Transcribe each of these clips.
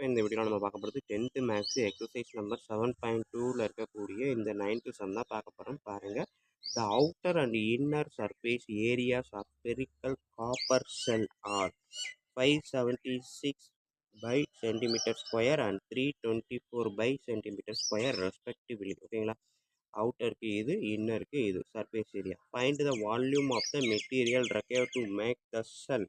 இப்போ இந்த வீடியோவில் நம்ம பார்க்க போகிறது 10th மேக்ஸ் எக்ஸசைஸ் நம்பர் 7.2ல இருக்கக்கூடிய இந்த 9th சம் தான் பார்க்க போகிறோம். பாருங்கள், the outer and inner surface areas of spherical copper shell are 576 by centimeter square and 324 by centimeter square respectively. ஓகேங்களா, அவுட்டருக்கு இது, இன்னருக்கு இது surface area. Find the volume of the material required to make the shell.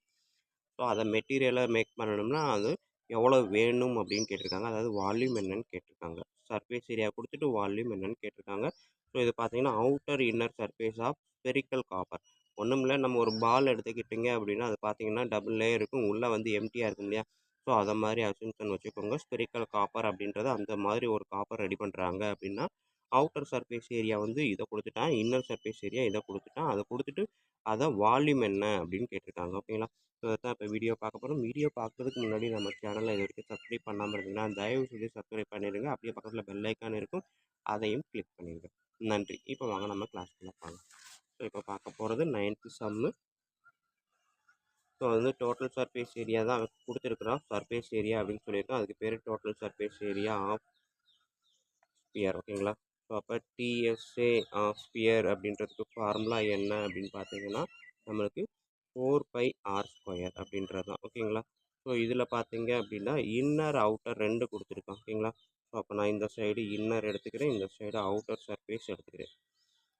So அதை மெட்டீரியலை make பண்ணணும்னா அது எவ்வளோ வேணும் அப்படின்னு கேட்டிருக்காங்க. அதாவது வால்யூம் என்னன்னு கேட்டிருக்காங்க. சர்ஃபேஸ் ஏரியா கொடுத்துட்டு வால்யூம் என்னன்னு கேட்டிருக்காங்க. ஸோ இது பார்த்தீங்கன்னா outer inner surface of spherical copper. ஒன்றும் இல்லை, நம்ம ஒரு பால் எடுத்துக்கிட்டிங்க அப்படின்னா அது பார்த்தீங்கன்னா டபுள் லேயர் இருக்கும், உள்ளே வந்து எம்டியாக இருக்கும் இல்லையா. ஸோ அதை மாதிரி அசம்ஷன் வச்சுக்கோங்க. ஸ்பெரிக்கல் காப்பர் அப்படின்றது அந்த மாதிரி ஒரு காப்பர் ரெடி பண்ணுறாங்க அப்படின்னா அவுட்டர் சர்ஃபேஸ் ஏரியா வந்து இதை கொடுத்துட்டான், இன்னர் சர்ஃபேஸ் ஏரியா இதை கொடுத்துட்டான். அதை கொடுத்துட்டு அதை வால்யூம் என்ன அப்படின்னு கேட்டிருக்காங்க. ஓகேங்களா, ஸோ அதான் இப்போ வீடியோ பார்க்க போகிறோம். வீடியோ பார்க்குறதுக்கு முன்னாடி நம்ம சேனலில் இது வரைக்கும் சப்ஸ்கிரைப் பண்ணாமல் இருந்தீங்கன்னா தயவு செய்து சப்ஸ்கிரைப் பண்ணிடுங்க. அப்படியே பக்கத்தில் பெல் ஐக்கான் இருக்கும், அதையும் கிளிக் பண்ணிடுங்க. நன்றி. இப்போ வாங்க நம்ம கிளாஸ்க்குள்ளே போகலாம். ஸோ இப்போ பார்க்க போகிறது 9th சம்மு. ஸோ வந்து டோட்டல் சர்ஃபேஸ் ஏரியா தான் கொடுத்துருக்குறோம். சர்ஃபேஸ் ஏரியா அப்படின்னு சொல்லியிருக்கோம். அதுக்கு பேர் total surface area of sphere. ஓகேங்களா, ஸோ அப்போ டிஎஸ்ஏ ஆஃப் ஸ்பியர் அப்படின்றதுக்கு ஃபார்முலா என்ன அப்படின்னு பார்த்தீங்கன்னா நம்மளுக்கு 4πr² அப்படின்றது தான். ஓகேங்களா, ஸோ இதில் பார்த்தீங்க அப்படின்னா இன்னர் அவுட்டர் ரெண்டு கொடுத்துருக்கோம். ஓகேங்களா, ஸோ அப்போ நான் இந்த சைடு இன்னர் எடுத்துக்கிறேன், இந்த சைடு அவுட்டர் சர்ஃபேஸ் எடுத்துக்கிறேன்.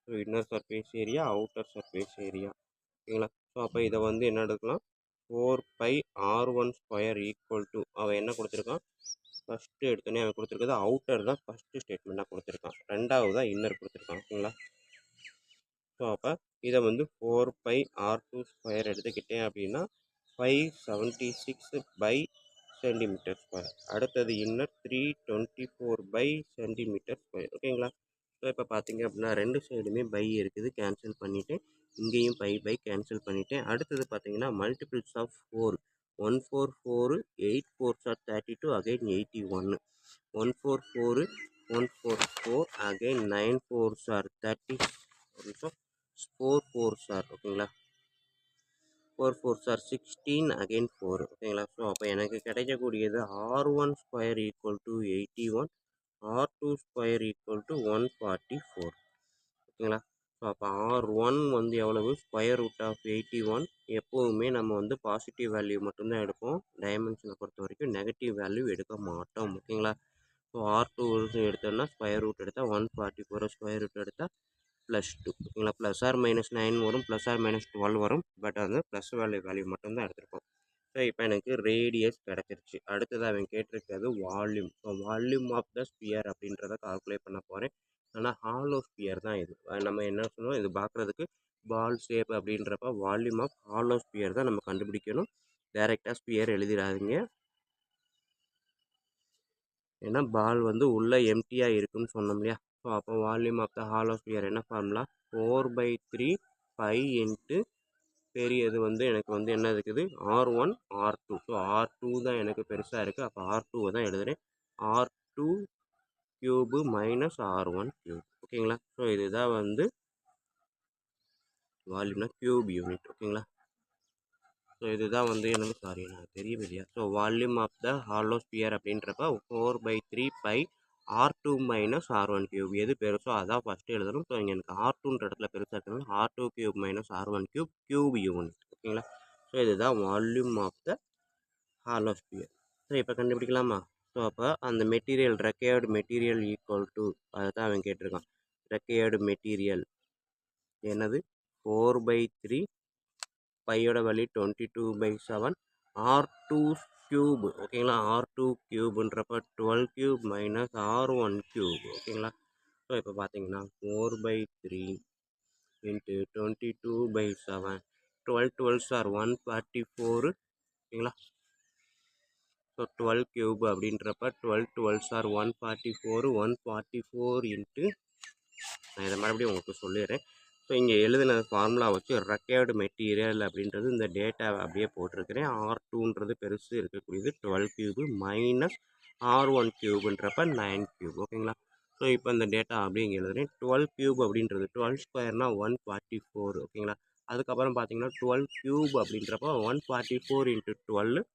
So inner surface area, outer surface area. ஓகேங்களா, ஸோ அப்போ இதை வந்து என்ன எடுக்கலாம், 4πr1² ஈக்குவல் டு அவன் என்ன கொடுத்துருக்கான், ஃபஸ்ட்டு எடுத்தோடனே அவன் கொடுத்துருக்கிறது அவுட்டர் தான் ஃபஸ்ட்டு ஸ்டேட்மெண்ட்டாக கொடுத்துருக்கான், ரெண்டாவது தான் இன்னர் கொடுத்துருக்கான். ஓகேங்களா, ஸோ அப்போ இதை வந்து 4πr2² எடுத்துக்கிட்டேன் அப்படின்னா 576 by centimeter square. அடுத்தது இன்னர் 324 by centimeter square. ஓகேங்களா, ஸோ இப்போ பார்த்தீங்க அப்படின்னா ரெண்டு சைடுமே பை இருக்குது, கேன்சல் பண்ணிவிட்டேன். இங்கேயும் பை கேன்சல் பண்ணிவிட்டேன். அடுத்தது பார்த்தீங்கன்னா multiples of 4. 1 4 4, 8 4s are 32, again 81. 1 4 4, 1 4 4, again 9 4s are 30. 4 4s are, ஓகேங்களா, 4 4s are 16, again 4. ஓகேங்களா, ஸோ அப்போ எனக்கு கிடைக்கக்கூடியது r1² equal to 81, r2² equal to 144. ஓகேங்களா, ஸோ அப்போ r1 வந்து எவ்வளவு, ஸ்கொயர் ரூட் ஆஃப் 81. எப்போவுமே நம்ம வந்து பாசிட்டிவ் வேல்யூ மட்டும்தான் எடுப்போம், டைமென்ஷனை பொறுத்த வரைக்கும் நெகட்டிவ் வேல்யூ எடுக்க மாட்டோம். ஓகேங்களா, ஸோ r2 எடுத்தோம்னா ஸ்கொயர் ரூட் எடுத்தால் 144, ஸ்கொயர் ரூட் எடுத்தால் +2. ஓகேங்களா, +or-9 வரும், +or-12 வரும். பட் வந்து ப்ளஸ் வேல்யூ மட்டும்தான் எடுத்திருக்கோம். ஸோ இப்போ எனக்கு ரேடியஸ் கிடச்சிருச்சு. அடுத்தது அவன் கேட்டிருக்கிறது volume. So volume of the sphere அப்படின்றத கால்குலேட் பண்ண போகிறேன். ஆனால் ஹாலோ ஸ்பியர் தான் இது. நம்ம என்ன சொன்னோம், இது பார்க்குறதுக்கு பால் ஷேப் அப்படின்றப்ப வால்யூம் ஆஃப் ஹாலோ ஸ்பியர் தான் நம்ம கண்டுபிடிக்கணும். டைரெக்டாக ஸ்பியர் எழுதிடாதீங்க, ஏன்னா பால் வந்து உள்ளே எம்டியாக இருக்குன்னு சொன்னோம் இல்லையா. ஸோ அப்போ volume of the hollow sphere என்ன ஃபார்முலா, 4/3 பை இன்ட்டு பெரியது வந்து எனக்கு வந்து என்ன இருக்குது, r1 r2. ஸோ r2 தான் எனக்கு பெருசாக இருக்குது, அப்போ r2 தான் எழுதுகிறேன். r2³ minus r1³. ஓகேங்களா, ஸோ இதுதான் வந்து வால்யூம்னா கியூப் யூனிட். ஓகேங்களா, ஸோ இதுதான் வந்து எனக்கு நான் தெரியவே இல்லையா. So volume of the hollow sphere அப்படின்றப்ப 4/3 பை r2 மைனஸ் r1³ எது பெருசோ அதான் ஃபஸ்ட்டு எழுதணும். ஸோ இங்கே எனக்கு r2ன்ற இடத்துல பெருசாக இருக்கிறது r2³ minus r1³ cube unit. ஓகேங்களா, ஸோ இதுதான் volume of the hollow sphere. So இப்போ கண்டுபிடிக்கலாமா. ஸோ அப்போ அந்த material required material equal to அதை தான் அவன் கேட்டிருக்கான். ரெக்வயர்டு மெட்டீரியல் என்னது, 4/3, பையோட வேல்யூ 22/7, r2³. ஓகேங்களா, r2³ 12³ மைனஸ் r1³. ஓகேங்களா, ஸோ இப்போ பார்த்தீங்கன்னா 4/3 இன்ட்டு 22/7, 12 12s are 144. ஓகேங்களா, ஸோ 12³ அப்படின்றப்ப 12 12s are 144. 144 இன்ட்டு, நான் இதை மறுபடியும் உங்களுக்கு சொல்லிடுறேன். ஸோ இங்கே எழுதின ஃபார்முலா வச்சு ரெக்வயர்டு மெட்டீரியல் அப்படின்றது இந்த டேட்டாவை அப்படியே போட்டிருக்கிறேன். r2ன்றது பெருசு இருக்கக்கூடியது 12³ மைனஸ் r1³ன்றப்ப 9³. ஓகேங்களா, ஸோ இப்போ இந்த டேட்டா அப்படியே இங்கே எழுதுறேன். 12³ அப்படின்றது 12² 144. ஓகேங்களா, அதுக்கப்புறம் பார்த்தீங்கன்னா 12³ அப்படின்றப்ப 144 இன்ட்டு 12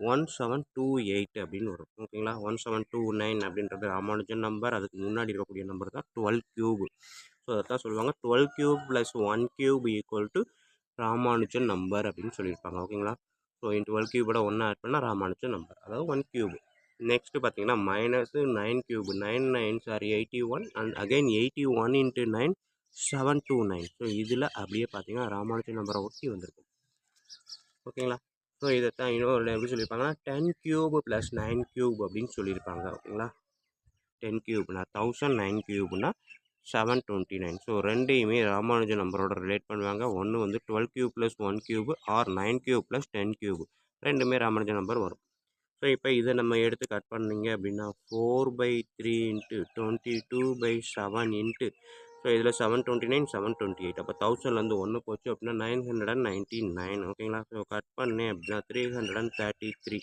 1728 அப்படின்னு வரும். ஓகேங்களா? 1729 அப்படின்றது ராமானுஜன் நம்பர். அதுக்கு முன்னாடி இருக்கக்கூடிய நம்பர் தான் 12 கியூப். ஸோ அதைத்தான் சொல்லுவாங்க 12 cube plus 1 cube equal to Ramanujan number அப்படின்னு சொல்லியிருப்பாங்க. ஓகேங்களா? ஸோ 12 கியூபோட 1 ஆட் பண்ணால் ராமானுஜன் நம்பர், அதாவது 1 கியூப். நெக்ஸ்ட் பார்த்தீங்கன்னா minus 9 cube, 9 9 sorry 81 and again 81 into 9 729. So இதில் அப்படியே பார்த்தீங்கன்னா ராமானுஜன் நம்பரை ஒட்டி வந்திருக்கும். ஓகேங்களா? ஸோ இதைத்தான் இன்னொரு எப்படி சொல்லியிருப்பாங்கன்னா 10 கியூப் ப்ளஸ் 9 கியூப் அப்படின்னு சொல்லியிருப்பாங்க. ஓகேங்களா? 10 கியூப்னா 1009 கியூப்னா 729. ஸோ ரெண்டையுமே ராமானுஜன் நம்பரோட ரிலேட் பண்ணுவாங்க. ஒன்று வந்து 12 cube plus 1 cube or 9 cube plus 10 cube, ரெண்டுமே ராமானுஜன் நம்பர் வரும். ஸோ இப்போ இதை நம்ம எடுத்து கட் பண்ணிங்க அப்படின்னா 4/3 இன்ட்டு 22/7 இன்ட்டு, ஸோ இதில் 729 728, அப்போ 1000லேருந்து 1 போச்சு அப்படின்னா 999. ஓகேங்களா? ஸோ கட் பண்ணேன் அப்படின்னா 333.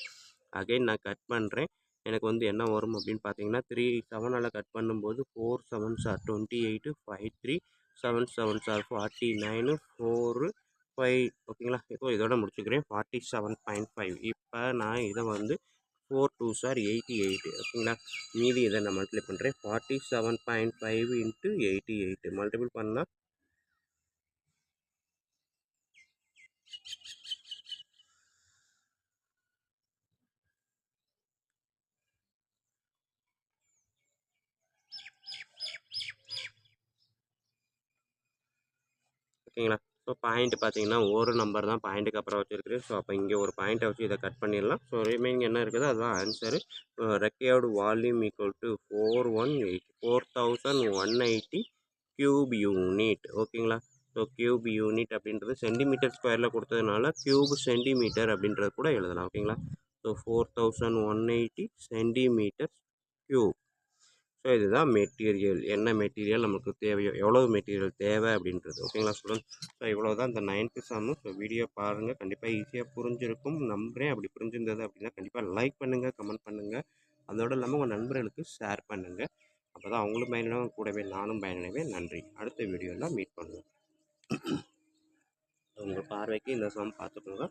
அகைன் நான் கட் பண்ணுறேன். எனக்கு வந்து என்ன வரும் அப்படின்னு பார்த்தீங்கன்னா 3 7ஆல் கட் பண்ணும்போது 4 7s are 28, 5 3 7 7s are 49, 4 5. ஓகேங்களா? இப்போ இதோட முடிச்சுக்கிறேன் 47.5. இப்போ நான் இதை வந்து 4 2s are 88. ஓகேங்களா? மீதி இதை நான் மல்டிப்ளை பண்ணுறேன் 47.5 இன்ட்டு 88 மல்டிபிள் பண்ணால் ஓகேங்களா? ஸோ பாயிண்ட் பார்த்தீங்கன்னா ஒரு நம்பர் தான் பாயிண்ட்டுக்கு அப்புறம் வச்சுருக்குது. ஸோ அப்போ இங்கே ஒரு பாயிண்ட்டை வச்சு இதை கட் பண்ணிடலாம். ஸோ ரிமைனிங் என்ன இருக்குதோ அதுதான் answer. Required volume equal to 4180 cube unit. ஓகேங்களா? ஸோ கியூப் யூனிட் அப்படின்றது சென்டிமீட்டர் ஸ்கொயரில் கொடுத்ததுனால கியூப் சென்டிமீட்டர் அப்படின்றது கூட எழுதலாம். ஓகேங்களா? So 4180 centimetre cube. ஸோ இதுதான் மெட்டீரியல். என்ன மெட்டீரியல் நமக்கு தேவையோ, எவ்வளோ மெட்டீரியல் தேவை அப்படின்றது. ஓகேங்களா ஸ்டூடெண்ட்ஸ்? ஸோ இவ்வளோ தான் இந்த 9th சம்மு. ஸோ வீடியோ பாருங்கள், கண்டிப்பாக ஈஸியாக புரிஞ்சிருக்கும் நம்புகிறேன். அப்படி புரிஞ்சிருந்தது அப்படின்னா கண்டிப்பாக லைக் பண்ணுங்கள், கமெண்ட் பண்ணுங்கள். அதோடு இல்லாமல் உங்கள் நண்பர்களுக்கு ஷேர் பண்ணுங்கள். அப்போ தான் அவங்களும் பயனடைவாங்க, கூடவே நானும் பயனடைவேன். நன்றி. அடுத்த வீடியோவில் மீட் பண்ணுவோம். உங்கள் பார்வைக்கு இந்த சம் பார்த்துக்கோங்க.